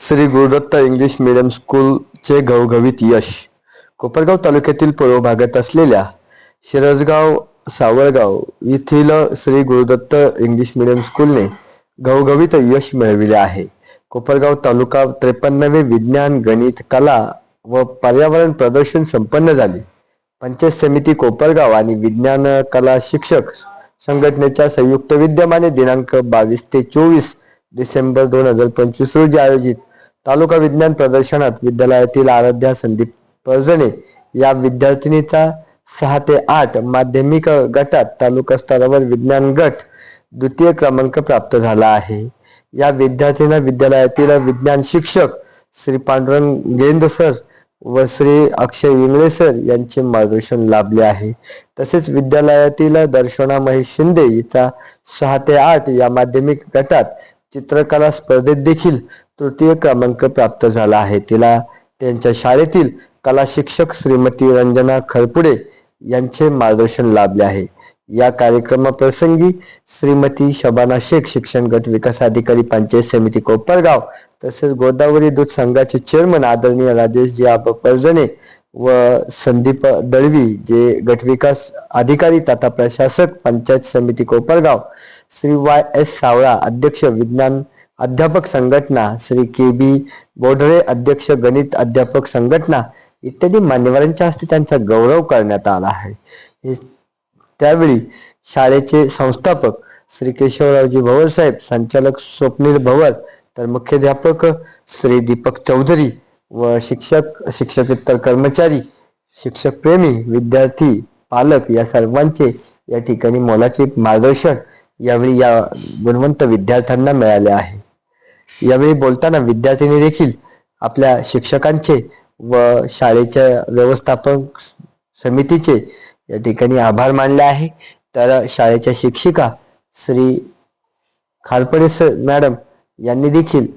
Shri Gurudatt English medium स्कूलचे घवघवीत यश. कोपरगाव तालुक्यातील पूर्व भागात असलेल्या शिरसगाव सावळगाव येथील श्री गुरुदत्त इंग्लिश मीडियम स्कूलने घवघवीत यश मिळविले आहे. कोपरगाव तालुका 53वे विज्ञान गणित कला व पर्यावरण प्रदर्शन संपन्न झाले. पंचायत समिती कोपरगाव आणि विज्ञान कला शिक्षक संघटनेच्या संयुक्त विद्यमाने दिनांक 22 ते 24 डिसेंबर 2025 रोजी आयोजित तालुका विज्ञान प्रदर्शनात विद्यालयातील आराध्या संदीप परजणे या विद्यार्थिनीचा 6 ते 8 माध्यमिक गटात तालुका स्तरावर विज्ञान गट द्वितीय क्रमांक प्राप्त झाला आहे. या विद्यार्थ्यांना विद्यालयातील विज्ञान शिक्षक श्री पांडुरंग गेंद सर व श्री अक्षय इंगळे सर यांचे मार्गदर्शन लाभले आहे. तसेच विद्यालयातील दर्शना महेश शिंदे हिचा 6 ते 8 या माध्यमिक गटात चित्रकला स्पर्धेत देखील तृतीय क्रमांक प्राप्त झाला आहे. तिला त्यांच्या शाळेतील कला शिक्षक श्रीमती रंजना खरपुडे यांचे मार्गदर्शन लाभले आहे. या कार्यक्रमाप्रसंगी श्रीमती शबाना शेख शिक्षण गट विकास अधिकारी पंचायत समिती कोपरगाव तसेच गोदावरी दूध संघाचे चेअरमन आदरणीय राजेशजी आबा परजणे व संदीप दळवी जे गट विकास अधिकारी तथा प्रशासक पंचायत समिती कोपरगाव, श्री YS सावळा अध्यक्ष विज्ञान अध्यापक संघटना, श्री KB बोढरे अध्यक्ष गणित अध्यापक संघटना इत्यादी मान्यवरांच्या हस्ते त्यांचा गौरव करण्यात आला आहे. त्यावेळी शाळेचे संस्थापक श्री केशवरावजी भवर साहेब, संचालक स्वप्नील भवर, तर मुख्याध्यापक श्री दीपक चौधरी व शिक्षकेतर कर्मचारी, शिक्षक प्रेमी, विद्यार्थी, पालक या सर्वांचे या ठिकाणी मोलाचे मार्गदर्शन यावेळी या गुणवंत विद्यार्थ्यांना मिळाले आहे. यावेळी बोलताना विद्यार्थ्यांनी देखील आपल्या शिक्षकांचे व शाळेच्या व्यवस्थापक समितीचे या ठिकाणी आभार मानले आहे. तर शाळेच्या शिक्षिका श्री खारपडे मॅडम यांनी देखील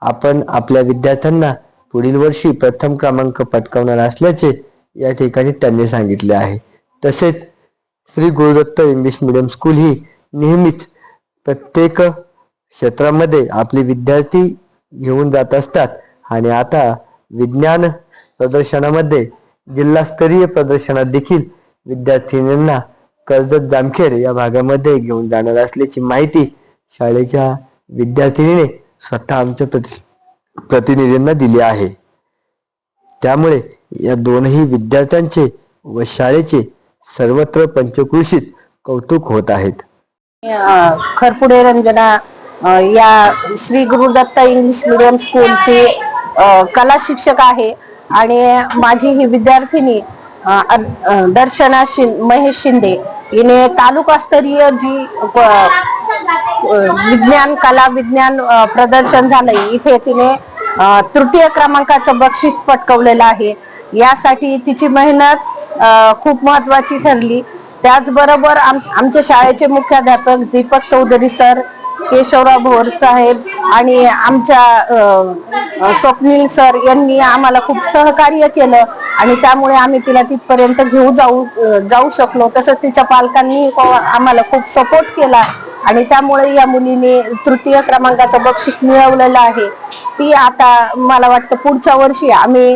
आपण आपल्या विद्यार्थ्यांना पुढील वर्षी प्रथम क्रमांक पटकावणार असल्याचे या ठिकाणी त्यांनी सांगितले आहे. तसेच Shri Gurudatt English medium school ही नेहमीच प्रत्येक क्षेत्रामध्ये आपले विद्यार्थी घेऊन जात असतात आणि आता विज्ञान प्रदर्शनामध्ये जिल्हास्तरीय प्रदर्शनात देखील विद्यार्थिनींना कर्जत जामखेड या भागामध्ये घेऊन जाणार असल्याची माहिती शाळेच्या विद्यार्थिनीने स्वतः आमच्या प्रतिनिधींना दिली आहे. त्यामुळे या दोनही विद्यार्थ्यांचे व शाळेचे सर्वत्र पंचक्रोशीत कौतुक होत आहेत. खरपुडे रंजना या श्री गुरुदत्त इंग्लिश मीडियम स्कूलची कला शिक्षक आहे आणि माझी ही विद्यार्थिनी दर्शना महेश शिंदे हिने तालुकास्तरीय जी विज्ञान कला विज्ञान प्रदर्शन झालंय इथे तिने तृतीय क्रमांकाचं बक्षीस पटकवलेलं आहे. यासाठी तिची मेहनत खूप महत्वाची ठरली. त्याचबरोबर आमच्या शाळेचे मुख्याध्यापक दीपक चौधरी सर, केशवराव भोर साहेब आणि आमच्या स्वप्नील सर यांनी आम्हाला खूप सहकार्य केलं आणि त्यामुळे आम्ही तिला तिथपर्यंत जाऊ शकलो. तसंच तिच्या पालकांनी आम्हाला खूप सपोर्ट केला आणि त्यामुळे या मुलीने तृतीय क्रमांकाचं बक्षीस मिळवलेलं आहे. ती आता मला वाटतं पुढच्या वर्षी आम्ही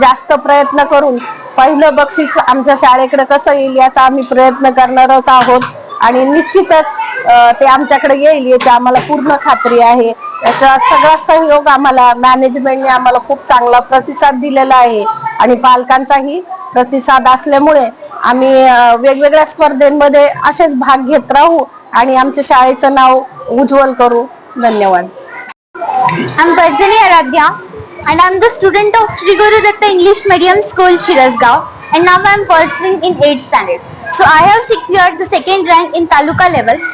जास्त प्रयत्न करून पहिलं बक्षीस आमच्या शाळेकडे कसं येईल याचा आम्ही प्रयत्न करणारच आहोत आणि निश्चितच ते आमच्याकडे येईल याची आम्हाला पूर्ण खात्री आहे. याचा सगळा सहयोग आम्हाला मॅनेजमेंटने आम्हाला खूप चांगला प्रतिसाद दिलेला आहे आणि पालकांचाही प्रतिसाद असल्यामुळे आम्ही वेगवेगळ्या स्पर्धेमध्ये असेच भाग घेत राहू आणि आमच्या शाळेचं नाव उज्ज्वल करू. धन्यवाद. I'm Parjani Aradhya and I'm the student of Sri Guru Datta English Medium School, Shirasgaon, and now I'm pursuing in 8th standard. So I have secured the second rank in Taluka level.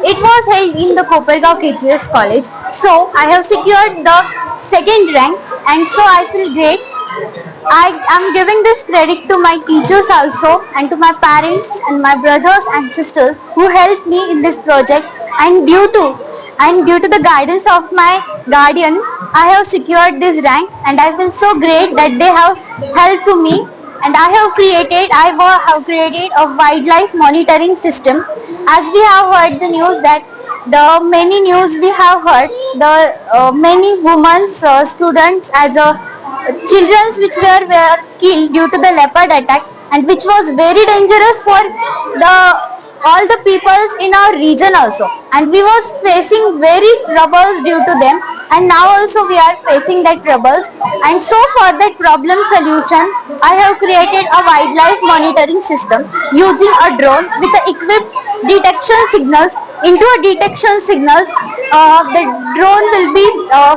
It was held in the Kopergaon KGS College. So I have secured the second rank and so I feel great. I am giving this credit to my teachers also and to my parents and my brothers and sisters who helped me in this project, and due to the guidance of my guardian I have secured this rank and I feel so great that they have helped to me. And I have created a wildlife monitoring system. As we have heard the news that the many news we have heard, the many women's students as children which were killed due to the leopard attack, and which was very dangerous for the all the peoples in our region also, and we was facing very troubles due to them, and now also we are facing that troubles. And so for that problem solution, I have created a wildlife monitoring system using a drone with the equipped detection signals. Into a detection signals, the drone will be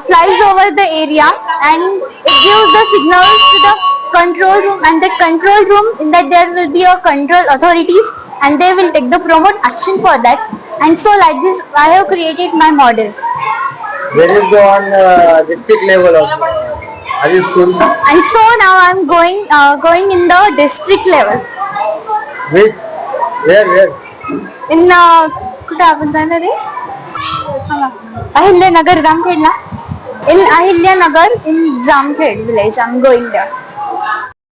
flies over the area, and it gives the signals to the control room, and the control room, in that there will be a control authorities, and they will take the promote action for that. And so like this I have created my model. Where is go on district level also? Are you school? And so now I'm going in the district level Which? Where? in कुठं आपण जाणार आहे Ahilyanagar जामखेडला. In Ahilyanagar in Jamkhed village I'm going there.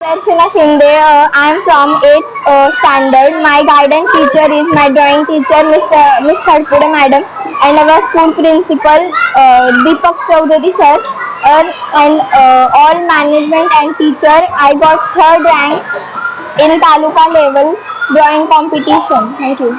Darshana Shinde, I am from 8th standard. My guidance teacher is my drawing teacher, Miss Kharpude madam, and our school principal, Deepak Chaudhary sir, and all management and teacher. I got 3rd rank in Taluka level drawing competition. Thank you.